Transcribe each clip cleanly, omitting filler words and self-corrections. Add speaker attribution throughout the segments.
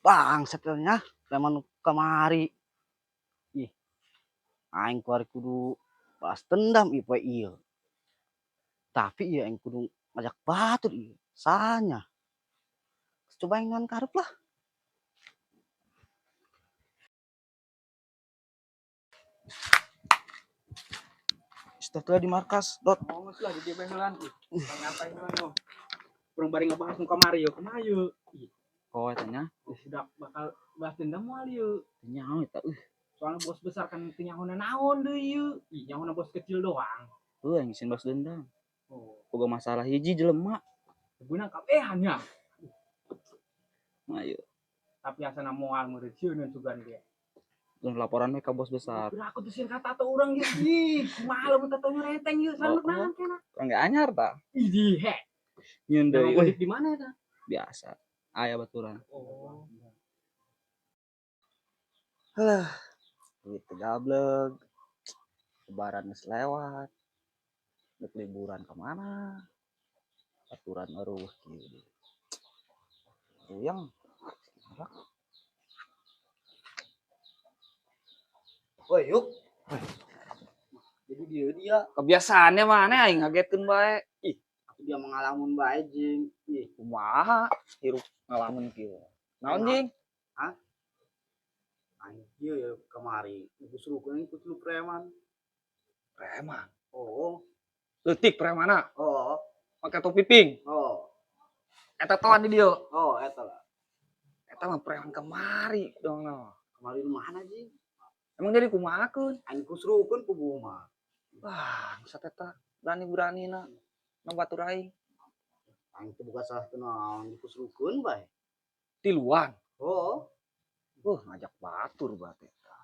Speaker 1: bangsat nya preman kamari. Ih, aing kuari kudu balas dendam ieu poe ieu. Tapi ieu aing kudu ngajak batur ieu. Sanya. Coba aing ngan karep lah. Istilah di markas, Dot.
Speaker 2: Oh, nges lah di behelan. Ngapain lo? Kurang bari ngebahas nu kamari yo, kumaha yeuh.
Speaker 1: Oh, tanya.
Speaker 2: Sudah bakal bahas dendam moal yeuh.
Speaker 1: Nyaho eta
Speaker 2: Soalnya bos besar kan teu nyahoana naon deui yeuh. Ih, nyahoana bos kecil doang.
Speaker 1: aing sieun balas dendam.
Speaker 2: Oh,
Speaker 1: Boga masalah hiji jelema.
Speaker 2: beunang kabehan nya.
Speaker 1: Ayo,
Speaker 2: Tapi asana moal meureun sieun sugan ge.
Speaker 1: laporan we ka bos besar.
Speaker 2: Udah aku tuh sieun kata urang ge. Ih, kumaha lamun tatanya reteng yeuh. Selamat naon kana.
Speaker 1: Enggak anyar tah.
Speaker 2: Ih, he.
Speaker 1: Nyieun deui
Speaker 2: Yang di mana eta?
Speaker 1: biasa. Aya baturan.
Speaker 2: Oh.
Speaker 1: Halah, duit gableg. Lebaran geus lewat. Dek liburan kemana? Aturan eueuh kieu. Uyang. Woi, yuk. Jadi dia
Speaker 3: Kebiasaannya mana aing ngagetkeun bae.
Speaker 1: aku dia mengalamun bae jeung. Ih,
Speaker 3: Kumaha hirup ngalamun kieu. Naon jeung?
Speaker 1: aing ieu ya kamari digusrukeun ku lu preman.
Speaker 3: Preman.
Speaker 1: Oh,
Speaker 3: Leutik premana.
Speaker 1: oh,
Speaker 3: Make topi pink.
Speaker 1: oh,
Speaker 3: Eta toan di dieu.
Speaker 1: oh, eta lah.
Speaker 3: Eta mah preman kemari dong no.
Speaker 1: Kamari di mana jeung?
Speaker 3: Emang jadi kumahakeun?
Speaker 1: Aing kusrukeun ku guma.
Speaker 3: Wah, buset eta berani-beranina nembatur aing.
Speaker 1: Aing teh boga salah teu naon dikusrukeun bae.
Speaker 3: Tiluan.
Speaker 1: Oh,
Speaker 3: Ngajak batur berarti eta.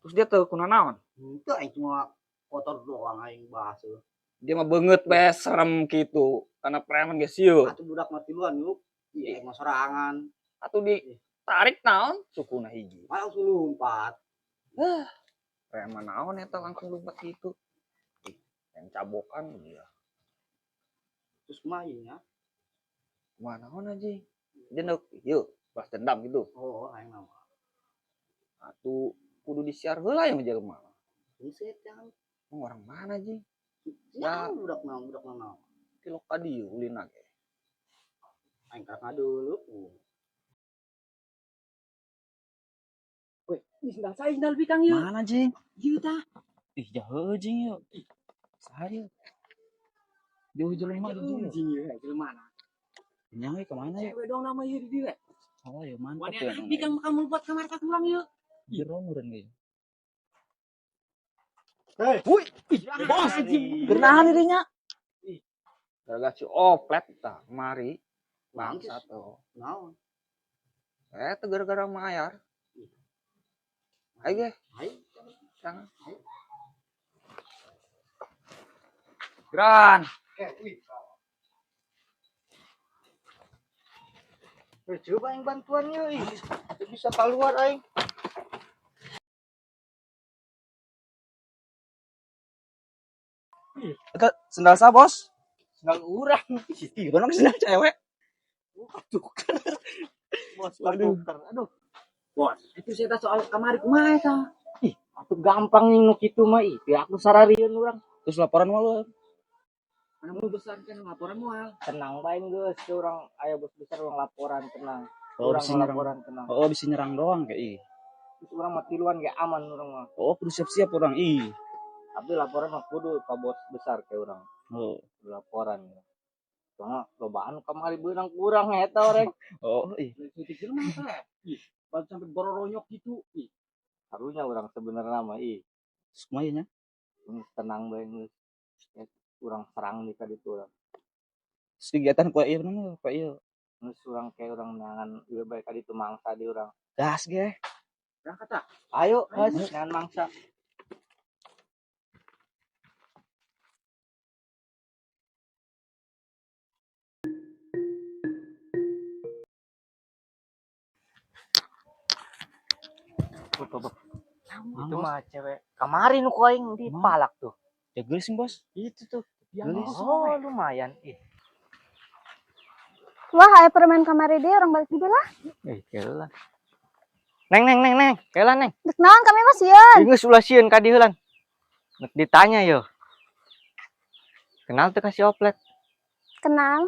Speaker 3: Terus dia teu kuna naon?
Speaker 1: henteu aing cuma kotor doang aing bahas.
Speaker 3: Dia mah beungeut bae serem kitu. Karena preman ge sieun.
Speaker 1: Atuh budak mah tiluan yuk. Iya, aing mah sorangan.
Speaker 3: Atuh ditarik naon? Sukuna hiji.
Speaker 1: Langsung lompat.
Speaker 3: Preman naon eta langsung lompat kitu. Yang cabokan dia.
Speaker 1: Terus kumaha ieu nya?
Speaker 3: Kumaha naon anjing? Dia neuk yeuh balas dendam gitu.
Speaker 1: Oh, aing mah.
Speaker 3: Atuh kudu disiar heula ya jelema.
Speaker 1: Buset jangan.
Speaker 3: Orang mana anjing?
Speaker 1: Ya, budak naon.
Speaker 3: Ti loka dieu ulina ge.
Speaker 1: Aing karena dulu.
Speaker 2: Weh, ih sendal saya sendal bikang yeuh.
Speaker 1: Mana anjing?
Speaker 2: Ieu tah.
Speaker 1: Ih, jauh jeung yeuh. Saha jauh jelema di dieu.
Speaker 2: Anjing yeuh, jelema.
Speaker 1: Nya we ka mana ya?
Speaker 2: Cewek dong nama ieu di dieu.
Speaker 1: Oh, ya mantap
Speaker 2: Wane
Speaker 1: ya.
Speaker 2: bikang kamu buat kamar ka urang yeuh.
Speaker 1: Jero meureun ge.
Speaker 2: Hei,
Speaker 1: Wuih,
Speaker 2: bos anjing.
Speaker 1: gernahan dirinya.
Speaker 3: Gara-gara si oplet tah kemari.
Speaker 1: Bangsat
Speaker 3: Tuh.
Speaker 1: naon?
Speaker 3: Eta gara-gara mayar. Ayo ge,
Speaker 1: Hai,
Speaker 3: sangat. Gran.
Speaker 1: wih. Coba aing bantuannya, bisa keluar aing. Eta sendal sa, Bos?
Speaker 2: Sendal urang.
Speaker 1: Ih, mana sendal cewek?
Speaker 2: Tukar.
Speaker 1: Bos,
Speaker 2: Aduh.
Speaker 1: tukar. Aduh.
Speaker 2: Bos, itu saya soal kamari kumaha eta? Ih, atuh gampang nih nu kitu mah ih. Biar aku sararieun urang.
Speaker 1: Terus laporan malu.
Speaker 2: Anu mau besar kan laporan moal.
Speaker 4: Tenang bae geus, urang aya bos besar urang laporan tenang.
Speaker 1: Oh,
Speaker 4: Urang
Speaker 1: bisa nyerang.
Speaker 4: laporan tenang.
Speaker 1: Oh, bisa nyerang doang kayak ih.
Speaker 4: Terus urang mah tiluan ge aman urang mah.
Speaker 1: Oh, kudu siap-siap orang ih.
Speaker 4: Tapi laporan mah kudu ka bos besar ke urang.
Speaker 1: Oh.
Speaker 4: Laporan. Soalnya lobaan kamari beunang kurang eta orek.
Speaker 1: Oh, ih.
Speaker 2: Titik jelema teh. Ih, baru sampai bororonyok gitu. Ih,
Speaker 4: Harunya urang sebenarnya mah ih.
Speaker 1: Semuanya.
Speaker 4: Tenang bae geus. Urang serang di ka ditu urang.
Speaker 1: Kegiatan kue ieu namanya, kue ieu.
Speaker 4: Terus urang kayak urang nangan ieu bae ka ditu mangsa di urang.
Speaker 1: Gas ge.
Speaker 2: berangkat tah.
Speaker 4: Ayo, geus nangan mangsa. Itu mah cewek kamari nu ku aing di palak tuh.
Speaker 1: Ya geus sing, Bos.
Speaker 4: Itu tuh.
Speaker 2: Yang
Speaker 4: Oh, lumayan. Ih.
Speaker 5: Wah, ayo permain kamari dia orang balik juga lah.
Speaker 3: Kelan. Neng. Kelan, Neng.
Speaker 5: Dek naon kami Mas Yeun.
Speaker 3: Ingus ulah sieun ka dieu lan. Nek ditanya yo. Kenal teu ka si Oplet?
Speaker 5: Kenal.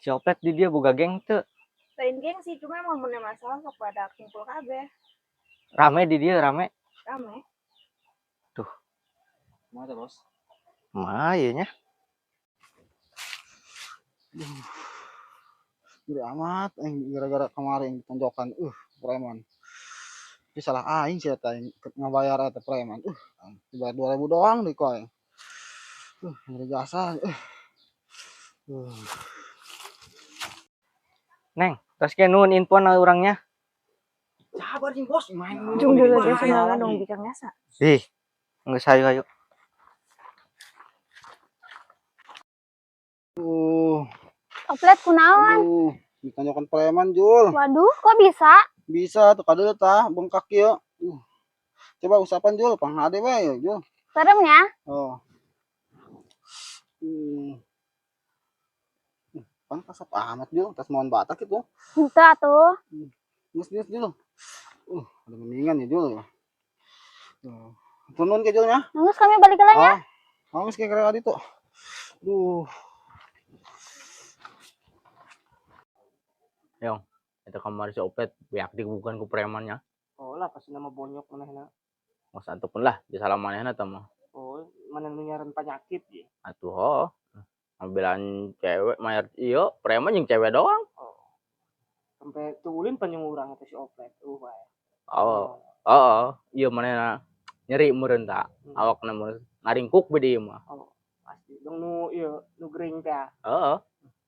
Speaker 3: Si Oplet di dia boga geng teu.
Speaker 6: Lain geng sih, cuma emang punya masalah kepada kumpul kabeh.
Speaker 3: Rame di dia, rame.
Speaker 6: Rame.
Speaker 2: Mana bos?
Speaker 3: Mah ieu nya.
Speaker 1: Gede amat gara-gara kemarin ditonjokan preman. Tapi salah aing sih eta ngabayar eta preman. Dibayar 2.000 doang deui koy. Ngeri jasa.
Speaker 3: Neng, terus ke nuhun info na orangnya.
Speaker 2: Sabar sih bos, main
Speaker 6: Jung dulu dia
Speaker 2: Bahaya
Speaker 6: sebenarnya
Speaker 2: lagi.
Speaker 6: dong bikang biasa.
Speaker 3: Ih, geus hayu.
Speaker 5: Oplet kunaon?
Speaker 1: Ditonjokan preman Jul.
Speaker 5: Waduh, kok bisa?
Speaker 1: Bisa tuh kadeu tah bengkak ieu. Coba usapan Jul, panghade we Jul.
Speaker 5: Serem ya?
Speaker 1: Oh. Kan kasap amat Jul, tas mohon batak itu.
Speaker 5: Itu atuh.
Speaker 1: Nges Jul. Ada mendingan ya Jul. Turun ke Julnya.
Speaker 5: Nangis kami balik ke ya.
Speaker 1: Nangis kayak kira itu.
Speaker 3: Yong, eta kamar si Oplet beak bukan ku premannya.
Speaker 2: Oh lah pasti nama bonyok manehna.
Speaker 3: Mos antepun lah di salah manehna tah mah.
Speaker 2: Oh, mana nu nyaran penyakit ya.
Speaker 3: Atuh ho. Ambilan cewek mayar iyo, preman jeung cewek doang.
Speaker 2: Sampai tuulin panjang urang itu si Oplet. Bae.
Speaker 3: Oh, iya manehna nyeri meureun tah. Awakna meureun ngaringkuk be dieu mah.
Speaker 2: Pasti. Dong nu ieu nu gering teh.
Speaker 3: Heeh,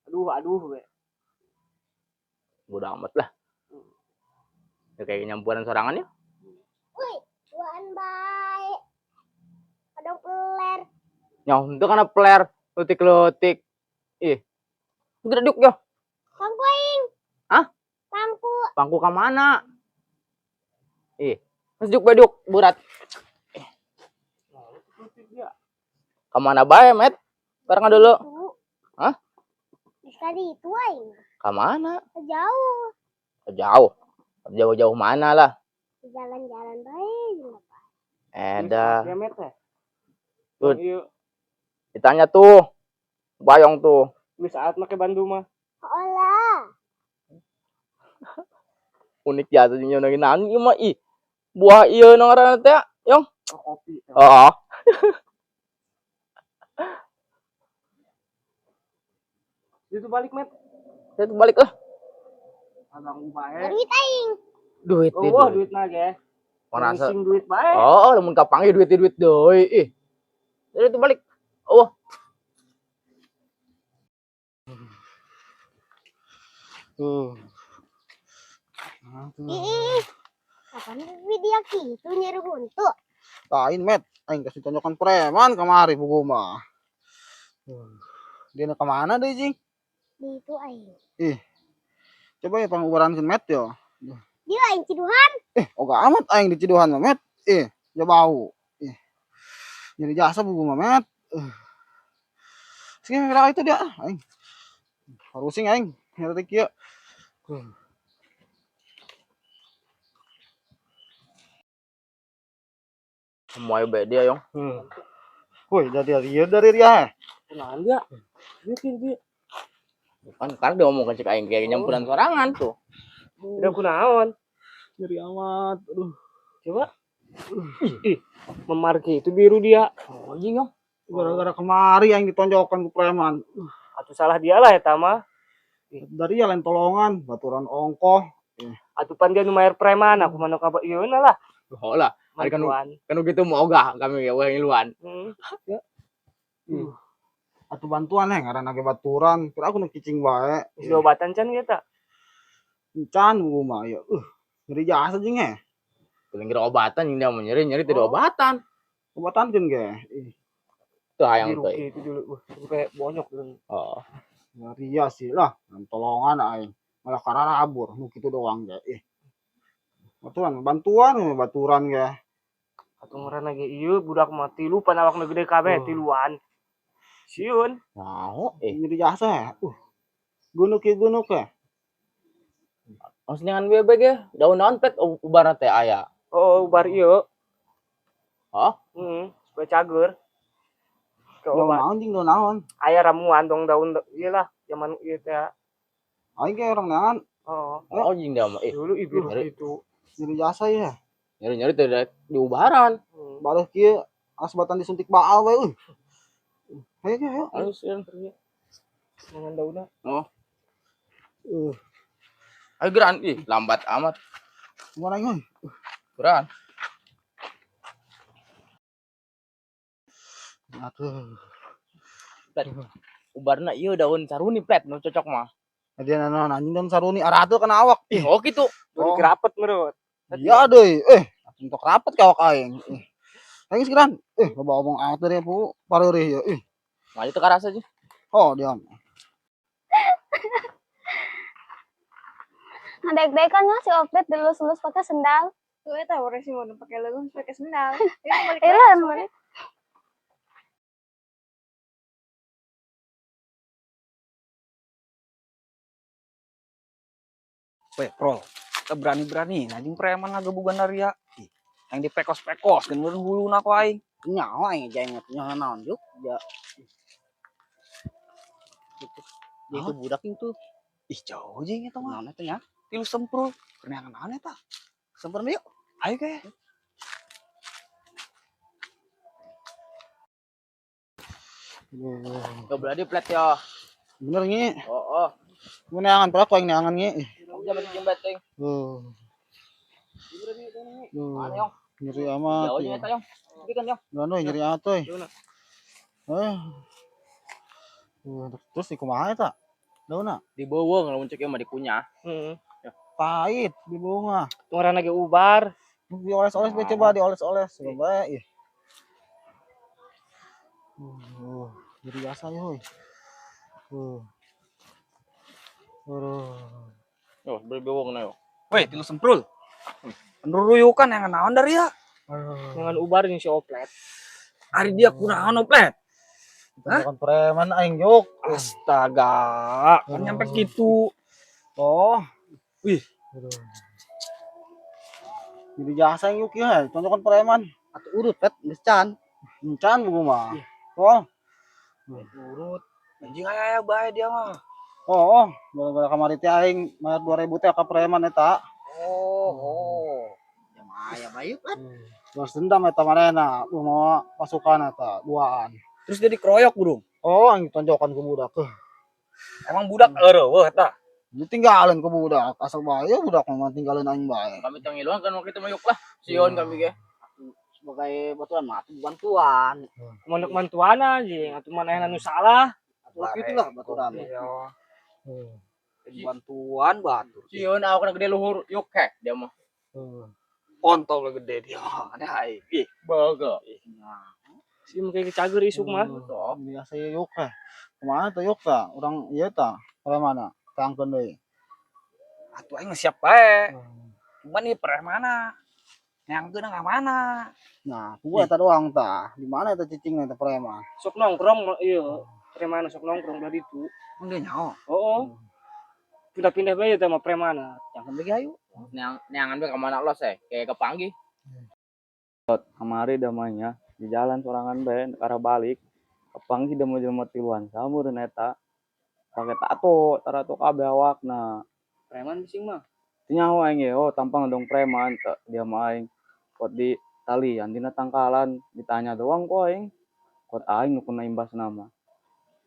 Speaker 2: Aduh we.
Speaker 3: bodo amat lah. Ya kayak nyampuran sorangan ya.
Speaker 5: Tuan baik. Ada peler.
Speaker 3: Nyaw, itu kana peler, letik-letik. Ih. Gede duk yo.
Speaker 5: Pangku aing.
Speaker 3: Hah?
Speaker 5: Pangku.
Speaker 3: Pangku ka mana? Ih. Terus juk beduk burat. Ka mana bae, Met? Bareng dulu. Hah?
Speaker 5: Bisa di itu aing.
Speaker 3: Ka mana?
Speaker 5: Jauh.
Speaker 3: Jauh. Jauh-jauh mana lah?
Speaker 5: Jalan-jalan baik.
Speaker 3: Eda.
Speaker 2: Ya Met teh.
Speaker 3: Tuh.
Speaker 2: Ieu
Speaker 3: Ditanya tuh. Bayong tuh.
Speaker 2: di saat make Bandung mah.
Speaker 5: Olah.
Speaker 3: Unik ya tuh nyono naon ieu mah ih. Buah ieu nu ngaranna teh, Yong.
Speaker 2: Kopi.
Speaker 3: Heeh.
Speaker 2: Itu balik Met.
Speaker 3: Saya tuh balik lah.
Speaker 2: Abang bae.
Speaker 5: Duit aing.
Speaker 3: Duit
Speaker 2: Duit na ge.
Speaker 3: Mana
Speaker 2: Sing duit bae.
Speaker 3: Oh, lamun kapanggih duit deui. Ih. Jadi itu balik. Oh.
Speaker 5: Kapan video gitu nyari buntu?
Speaker 1: Tain Met, aing kasih tonjokan preman kemari buku mah. Dia kemana deh Jing?
Speaker 5: Di itu aing.
Speaker 1: Coba ya pengukuran si Met yo.
Speaker 5: Dia aing ciduhan.
Speaker 1: Oga amat aing di Ciduhan mah Met. Ya bau. Jadi jasa buku mah Met. Sing kira itu dia aing. Harusing aing nyari kieu.
Speaker 3: Moy be dia, Yong.
Speaker 1: Woi, dari dia.
Speaker 2: Kenalan dia. Dia.
Speaker 3: Kan dia ngomong cek aing kayak nyampuran sorangan tuh.
Speaker 2: Udah kunaon.
Speaker 1: Nyeri amat. Aduh.
Speaker 2: Coba. Ih, memarki itu biru dia.
Speaker 3: Oh, iya, Yong.
Speaker 1: Gara-gara kemari aing ditonjokan ku preman.
Speaker 2: Atuh salah dia lah eta mah.
Speaker 1: Dari ya lain tolongan, baturan ongkoh.
Speaker 2: Atuh pan dia nu mayar preman, aku mah nu ka ieu na lah.
Speaker 3: Oh lah, ari kan
Speaker 2: Bantuan.
Speaker 3: gitu mau ogah kami ya weh ngiluan.
Speaker 1: Atuh bantuan ngaranna ge baturan. Kira aku nu cicing bae.
Speaker 2: Isi obatan can kita.
Speaker 1: Encan buku mah ya. Nyeri jasa jeung
Speaker 3: Paling kira obatan yang dia mau nyeri tidak obatan.
Speaker 1: Obatan kan ge.
Speaker 3: Tuh hayang tuh.
Speaker 2: Itu dulu. Sampai bonyok dulu.
Speaker 3: Oh.
Speaker 1: Nyeri ya sih lah. Tolongan aing. Malah kararabur nu kitu doang ge. Baturan baturan ge.
Speaker 2: Atuh ngaranna ge ieu budak mah tilu pan awakna gede kabeh tiluan. Sieun.
Speaker 3: Mau
Speaker 1: Nyeri jasa. Gunuk ya.
Speaker 3: Maksudnya kan bebek ya, daun-daun pet ubar teh aya.
Speaker 2: Oh, ubar ieu.
Speaker 3: Hah?
Speaker 2: Supaya cager.
Speaker 1: Daun anjing daun naon.
Speaker 2: Aya ramuan dong daun iyalah zaman ieu teh.
Speaker 1: Aing ge orang naon
Speaker 2: Oh,
Speaker 3: Oh, jing dia mah.
Speaker 2: dulu ibu
Speaker 3: nyari.
Speaker 2: itu.
Speaker 1: nyeri jasa ya.
Speaker 3: Nyari-nyari teh di ubaran.
Speaker 1: Balik kieu asbatan disuntik baal we euy. Ayo.
Speaker 3: Halus kan.
Speaker 2: Dengan daunna.
Speaker 3: Ayo geran, ih lambat amat.
Speaker 1: Gimana euy?
Speaker 3: Geran.
Speaker 1: Atuh.
Speaker 3: Pet. Ubarna ieu daun saruni pet nu cocok mah.
Speaker 1: Dia naon anjing daun saruni arah tuh kena awak.
Speaker 3: Ih, oh gitu.
Speaker 2: Daun kerapet menurut.
Speaker 1: Iya deui. Untuk rapet ka awak aing. Aing sekiran. Loba omong amat dari pu pareureuh ya.
Speaker 3: Maju teu karasa aja.
Speaker 1: Oh, diam.
Speaker 5: Dek-dek kan si Oplet dilus-lus pakai sendal.
Speaker 6: Tuh eta orang sih mau pakai lelun pakai sendal. Ini balik
Speaker 5: Iya,
Speaker 6: lagi.
Speaker 5: balik.
Speaker 4: Weh, Pro. Kita berani-berani anjing preman ngagebugan dari ya. Yang dipekos-pekos kan meureun huluna ku aing.
Speaker 1: Nyawa aing jangan nyawa naon juk. Ya. Dia itu budak itu.
Speaker 4: Ih, jauh jeung eta mah.
Speaker 1: Naon eta nya?
Speaker 4: Tilu semprul. Keneangan naon eta?
Speaker 1: Sempurna yuk.
Speaker 4: Ayo ge.
Speaker 3: Coba berarti plet ya.
Speaker 1: Bener nge.
Speaker 3: Oh.
Speaker 1: Mun neangan pula ku aing neangan nge.
Speaker 3: Jangan jembat teh. Mana yong?
Speaker 1: Nyeri amat.
Speaker 3: Jauh nya eta yong. Iki kan yong.
Speaker 1: Gano nyeri amat euy. Terus di kumaha eta? Daunna
Speaker 3: Di beuweung lamun cek mah dikunyah.
Speaker 1: pahit di bunga.
Speaker 2: Tong ngaranna ge ubar.
Speaker 1: Dioles-oles bae coba dioles-oles. Coba ya. Jadi biasa ya heuy.
Speaker 3: Yo, beuweung na yo.
Speaker 4: Weh, tilu semprul. Penruyukan yang naon dari ya?
Speaker 2: Dengan ubar jeung si Oplet.
Speaker 4: Ari dia kunaon oplet.
Speaker 1: Bukan preman aing juk.
Speaker 4: Astaga, kan nyampe gitu.
Speaker 1: Oh,
Speaker 4: Wih,
Speaker 1: jadi jasa yang yuk ya, contohkan preman.
Speaker 2: Atuh urut pet geus can.
Speaker 1: Encan buku mah. Oh,
Speaker 4: urut. Anjing aya bae dia mah.
Speaker 1: gara-gara kamari teh aing mayar 2000 teh ka preman eta.
Speaker 2: Ya mah bae pet.
Speaker 1: Terus dendam eta manehna, mau pasukan eta duaan.
Speaker 4: Terus dia dikeroyok burung.
Speaker 1: Oh, aing tonjokan ke budak.
Speaker 4: Emang budak eueuh eta.
Speaker 1: Ditinggalin ke budak, asal bae budak mah tinggalin aing bae.
Speaker 3: Kami tong ngiluan kan waktu itu mayuk lah. Sion kami ge.
Speaker 2: Sebagai batuan mah bantuan.
Speaker 7: Mondok mantuan anjing, atuh manehna nu salah.
Speaker 2: Atuh gitulah baturan.
Speaker 4: Bantuan batur.
Speaker 3: Sion awak gede luhur yuk he dia mah.
Speaker 4: Kontol gede dia. Ada aing. Ih,
Speaker 3: Baga.
Speaker 7: Si make cager isuk mah.
Speaker 1: Biasa yuk teh. Kumaha teh yuk teh? Urang ieu teh, premana? Tangkeun deui.
Speaker 4: atuh aing siap bae. Cuman nih premana. Yang geuna mana?
Speaker 1: Nah, gua eta doang tah. Di mana eta cicingna teh preman?
Speaker 7: Sok nongkrong ieu. Premana sok nongkrong dari itu.
Speaker 4: Mun dia nyaho.
Speaker 7: Oh. Pindah-pindah bae teh mah premana.
Speaker 2: Yang kembali ayo.
Speaker 3: Neangan be ka mana los kayak kepanggih.
Speaker 8: Kamari damanya di jalan sorangan bae arah balik kepanggih da jelema tiluan sameureun eta pake tato kabeh awakna
Speaker 7: Preman bising mah.
Speaker 8: nyaho aing ge tampang dong preman dia mah aing kot di talian dina tangkalan ditanya doang kok aing kot aing nu kena imbas nama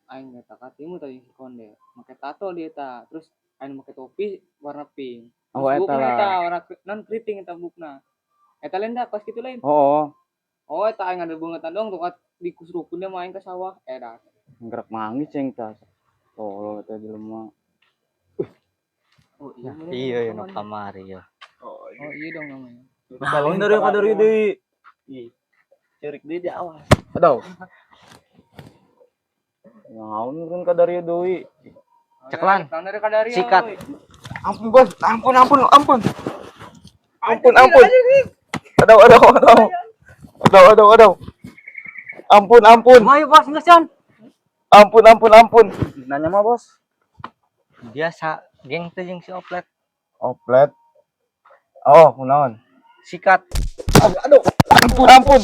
Speaker 7: Aing eta katimu tadi si konde. Make tato dia eta. Terus aing make topi warna pink.
Speaker 8: Oh, eta
Speaker 7: Bukna
Speaker 8: lah.
Speaker 7: eta warna non keriting eta bukna. Eta lain dah pas kitu lain.
Speaker 8: oh
Speaker 7: Oh, eta aing ada bangetan dong tuh dikusrukun dia main ke sawah. Dah.
Speaker 8: gerak manggis ceng tas tolol eta jelema
Speaker 7: Oh iya.
Speaker 2: Iya ya no kamari ya.
Speaker 7: Oh iya dong namanya.
Speaker 4: Balon dari deui.
Speaker 2: Cerik deui di awal.
Speaker 4: Aduh.
Speaker 8: ngaun kan kadari deui
Speaker 4: Ceklan.
Speaker 7: Dari kadari.
Speaker 2: Sikat.
Speaker 4: Ampun, Bos. Ampun. Ampun. Aduh. Ampun.
Speaker 2: Ayo bos ngeus can.
Speaker 4: Ampun.
Speaker 1: Nanya mah, Bos.
Speaker 2: Biasa, geng teh jeung si Oplet.
Speaker 8: Oplet. Oh, kunaon?
Speaker 2: Sikat.
Speaker 8: Ampun.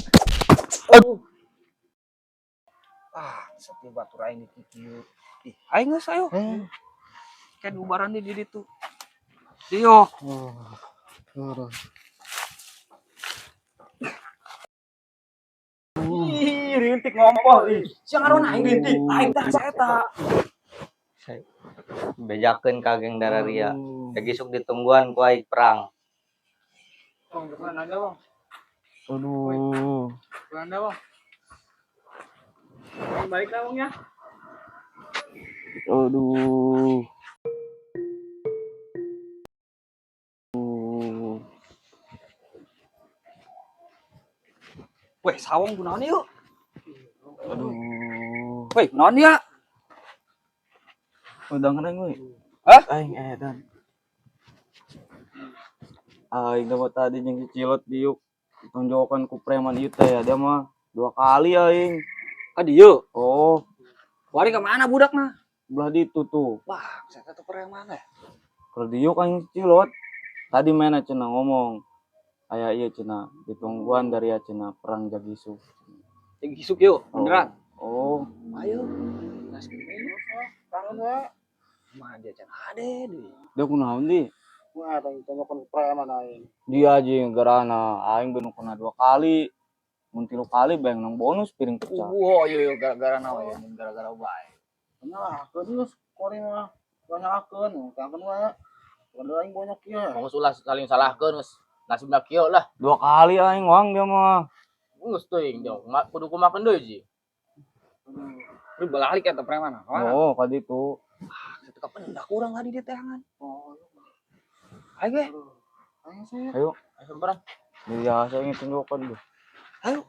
Speaker 4: Satu batur aing di kieu. Ih, aing geus ayo. Kayak ubaran di ditu. Dio. Ih, rintik ngompol ih. Siang ngaron aing rintik. Aing tah saeta.
Speaker 2: Bejakeun ka geng Dararia. Lagi sok ditungguan ku aing perang.
Speaker 7: Bang, depan ada bang.
Speaker 8: Aduh.
Speaker 7: Depan ada bang. Bang, balik lah bang ya.
Speaker 8: Aduh.
Speaker 4: Weh, sawong kunaon yuk.
Speaker 8: Aduh.
Speaker 4: Weh, kunaon ya?
Speaker 8: Udah ngereng we.
Speaker 4: Hah?
Speaker 8: Aing edan. Aing dapat tadi jeung si Cilot diuk ditonjokan ku preman ieu teh ya dia mah 2 kali aing.
Speaker 4: Ka dieu.
Speaker 8: Oh,
Speaker 4: Wari ka mana budakna?
Speaker 8: belah ditu tuh.
Speaker 4: Wah, saya tuh preman ya.
Speaker 8: Kalau diuk aing si Cilot. Tadi mana cenah ngomong. Aya ieu cenah ditungguan dari ya cenah perang Jagisu.
Speaker 4: Jadi gisuk yuk, beneran.
Speaker 8: Oh,
Speaker 4: Ayo. Gas gini. Tangan we. Mah dia can ade deui.
Speaker 8: dia kunaon di?
Speaker 1: Wah, tadi tonjokan preman aing.
Speaker 8: Dia aja yang garana aing bener kena 2 kali. Mun 3 kali bayang nang bonus piring pecah.
Speaker 4: Oh, iya gara-gara naon ya, gara-gara bae.
Speaker 1: Nah, keus kori mah banyakeun, tangkeun we. Kada aing banyak ieu.
Speaker 3: Mau ulah saling salahkeun geus nasibna kieu lah.
Speaker 8: 2 kali aing wang dia mah.
Speaker 3: Geus teuing dong. Kudu kumakeun deui ji.
Speaker 4: Lu balik eta preman. Mana?
Speaker 8: Oh, ka ditu.
Speaker 4: Itu kapan udah kurang tadi dia teangan. Ayo ge.
Speaker 8: Ayo,
Speaker 3: Ayo sembarang.
Speaker 8: biasa ini tunjukkan deh.
Speaker 4: Ayo.